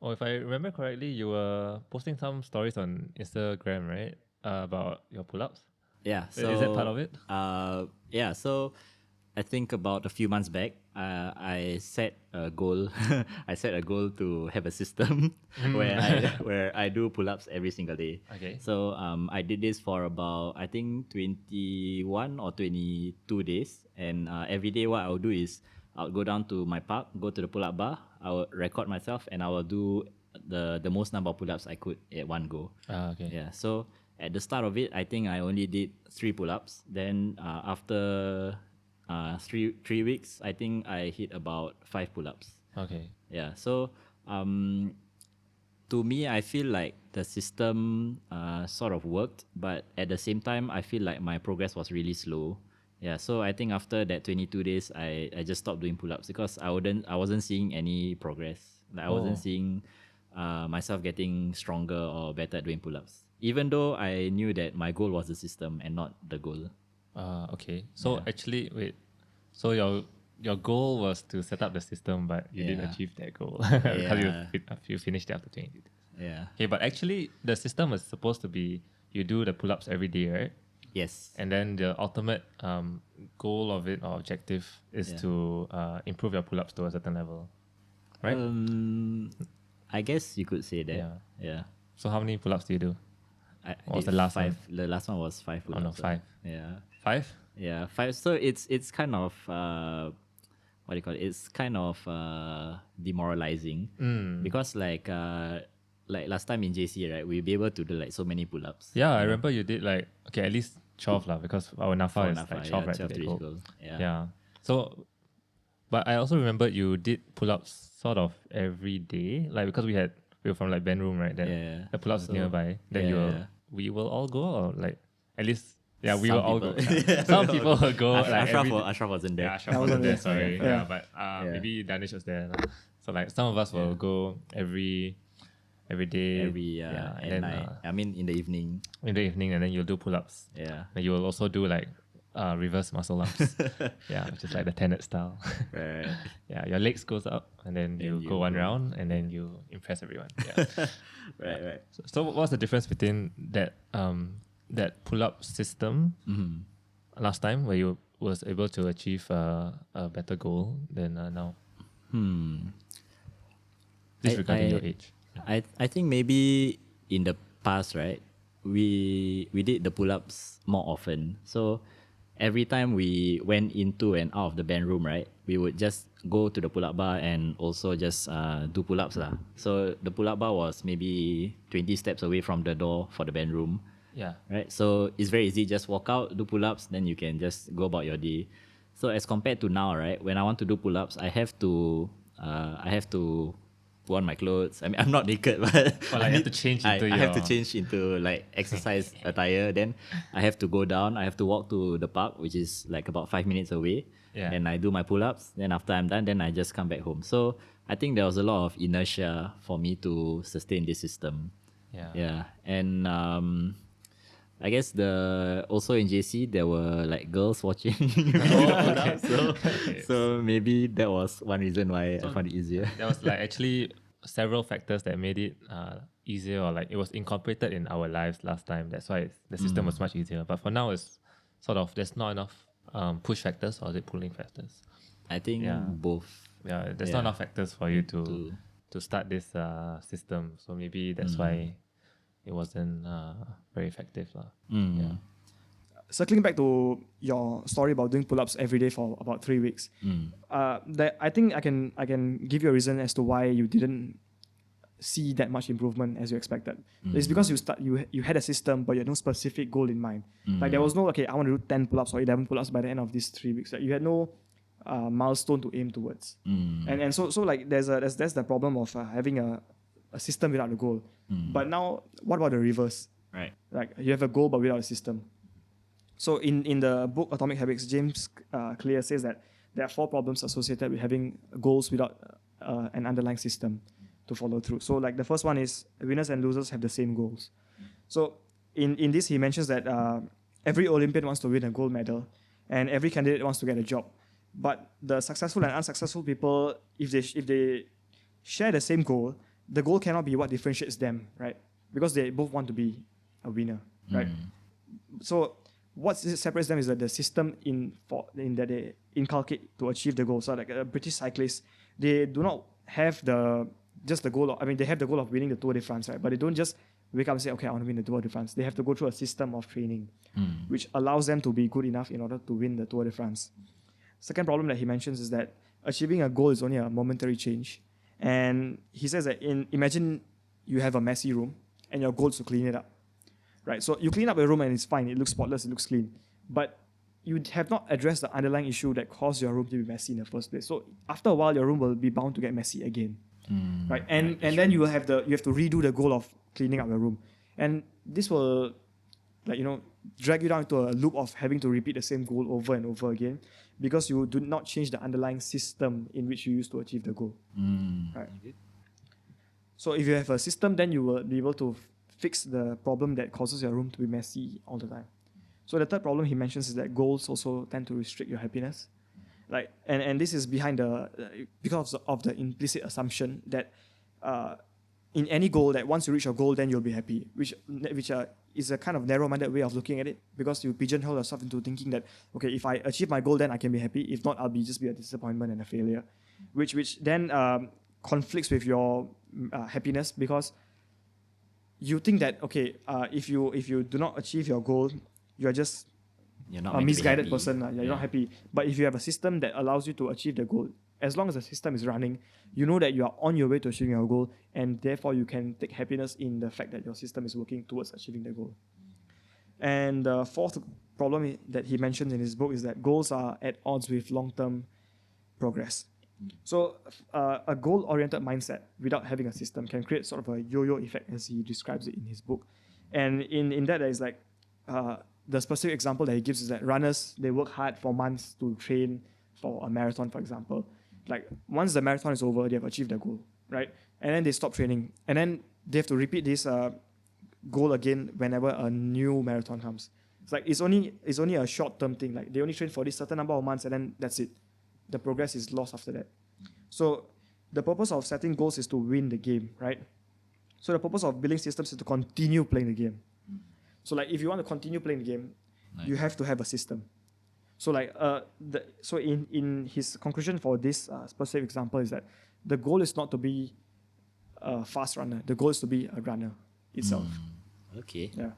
Oh, if I remember correctly, you were posting some stories on Instagram, right? About your pull-ups. Yeah. Is that part So of it? yeah. So I think about a few months back, I set a goal. I set a goal to have a system Mm. where I do pull-ups every single day. Okay. So I did this for about I think 21 or 22 days, and every day what I'll do is I'll go down to my park, go to the pull-up bar. I will record myself, and I will do the most number of pull-ups I could at one go. Okay. Yeah. So at the start of it, I think I only did 3 pull-ups. Then after 3 weeks, I think I hit about 5 pull-ups. Okay. Yeah. So um, to me, I feel like the system sort of worked, but at the same time, I feel like my progress was really slow. Yeah, so I think after that 22 days, I just stopped doing pull-ups because I wasn't seeing any progress. Like I wasn't Oh. seeing myself getting stronger or better at doing pull-ups. Even though I knew that my goal was the system and not the goal. Okay. So Yeah. actually, wait. So your goal was to set up the system, but you didn't Yeah. achieve that goal because Yeah. you finished it after 20 days. Yeah. Okay, but actually, the system is supposed to be you do the pull-ups every day, right? Yes. And then the ultimate goal of it or objective is Yeah. to improve your pull-ups to a certain level, right? I guess you could say that. Yeah. Yeah. So how many pull-ups do you do? I What was did the last five. one? The last one was 5 Oh no, pull-ups. 5. Yeah, 5? yeah, 5. So it's kind of what do you call it? It's kind of demoralizing because like last time in JC, right, we'll be able to do like so many pull-ups. Yeah, I you know, remember you did like okay at least 12 lah because our for NAFA is like NAFA, 12 yeah, right to 12 get to reach gold. goal. Yeah. Yeah. So, but I also remember you did pull-ups sort of every day, like because we were from like band room, right? Then Yeah. the pull-ups is So nearby. Then yeah. we will all go or like at least yeah we will Some all people, go. Yeah. Some people will go like every. Ashraf wasn't there. Yeah, Ashraf I wasn't wasn't there. there. Sorry. Yeah. Yeah, but Yeah. maybe Danish was there. Lah. So like some of us will go every day. Every yeah, at and then night. I mean, in the evening. in the evening, and then you'll do pull-ups. Yeah. And you will also do like reverse muscle ups. Yeah, which is like the tenet style. Right. Yeah, your legs goes up, and then you you go one go. round, and then you impress everyone. Yeah. Right. Right. So what's the difference between that pull-up system last time where you was able to achieve a better goal than now? Disregarding your age. I think maybe in the past, right, we did the pull-ups more often. So every time we went into and out of the band room, right, we would just go to the pull-up bar and also just do pull-ups lah. So the pull-up bar was maybe 20 steps away from the door for the band room. Yeah. Right, so it's very easy, just walk out, do pull-ups, then you can just go about your day. So as compared to now, right, when I want to do pull-ups, I have to put on my clothes. I mean, I'm not naked, but Or like you have to change into I have to your- change into like exercise attire. Then I have to go down, I have to walk to the park, which is like about 5 minutes away. Yeah. And I do my pull-ups, then after I'm done, then I just come back home. So I think there was a lot of inertia for me to sustain this system. Yeah. Yeah, and I guess also in JC there were like girls watching. So maybe that was one reason why I found it easier. There was like actually several factors that made it easier, or like it was incorporated in our lives last time. That's why the system was much easier. But for now, it's sort of there's not enough push factors, or is it pulling factors? I think Yeah. both. Yeah, there's Yeah. not enough factors for you to start this system. So maybe that's why it wasn't very effective. Yeah. Circling back to your story about doing pull-ups every day for about 3 weeks, that I think I can give you a reason as to why you didn't see that much improvement as you expected. It's because you had a system, but you had no specific goal in mind. Like there was no I want to do 10 pull-ups or 11 pull-ups by the end of these 3 weeks. Like you had no milestone to aim towards. And so like that's the problem of having a system without a goal. But now, what about the reverse? Right. Like you have a goal but without a system. So in the book Atomic Habits, James Clear says that there are 4 problems associated with having goals without an underlying system to follow through. So like the first one is winners and losers have the same goals. So in this he mentions that every Olympian wants to win a gold medal, and every candidate wants to get a job. But the successful and unsuccessful people, if they share the same goal, the goal cannot be what differentiates them, right? Because they both want to be a winner, right? So what separates them is that the system in that they inculcate to achieve the goal. So like a British cyclist, they do not have just the goal they have the goal of winning the Tour de France, right? But they don't just wake up and say, okay, I want to win the Tour de France. They have to go through a system of training, which allows them to be good enough in order to win the Tour de France. Second problem that he mentions is that achieving a goal is only a momentary change. And he says that imagine you have a messy room and your goal is to clean it up. Right, so you clean up a room and it's fine. It looks spotless. It looks clean, but you have not addressed the underlying issue that caused your room to be messy in the first place. So after a while, your room will be bound to get messy again, right? And then you have to redo the goal of cleaning up your room, and this will drag you down into a loop of having to repeat the same goal over and over again because you do not change the underlying system in which you used to achieve the goal. Right. So if you have a system, then you will be able to fix the problem that causes your room to be messy all the time. So the third problem he mentions is that goals also tend to restrict your happiness. Like, and this is behind because of the implicit assumption that in any goal, that once you reach your goal, then you'll be happy, which is a kind of narrow-minded way of looking at it, because you pigeonhole yourself into thinking that, okay, if I achieve my goal, then I can be happy. If not, I'll just be a disappointment and a failure, which then conflicts with your happiness, because you think that, okay, if you do not achieve your goal, you're just You're not a meant to be misguided happy. person. You're not happy. But if you have a system that allows you to achieve the goal, as long as the system is running, you know that you are on your way to achieving your goal, and therefore you can take happiness in the fact that your system is working towards achieving the goal. And the fourth problem that he mentions in his book is that goals are at odds with long-term progress. So a goal-oriented mindset without having a system can create sort of a yo-yo effect, as he describes it in his book. And in that, there is like the specific example that he gives is that runners, they work hard for months to train for a marathon, for example. Like once the marathon is over, they have achieved their goal, right? And then they stop training, and then they have to repeat this goal again whenever a new marathon comes. It's like it's only a short-term thing. Like they only train for this certain number of months, and then that's it. The progress is lost after that. So the purpose of setting goals is to win the game, right? So the purpose of building systems is to continue playing the game. So like if you want to continue playing the game, you have to have a system. So like so in his conclusion for this specific example is that the goal is not to be a fast runner. The goal is to be a runner itself. Okay. Yeah.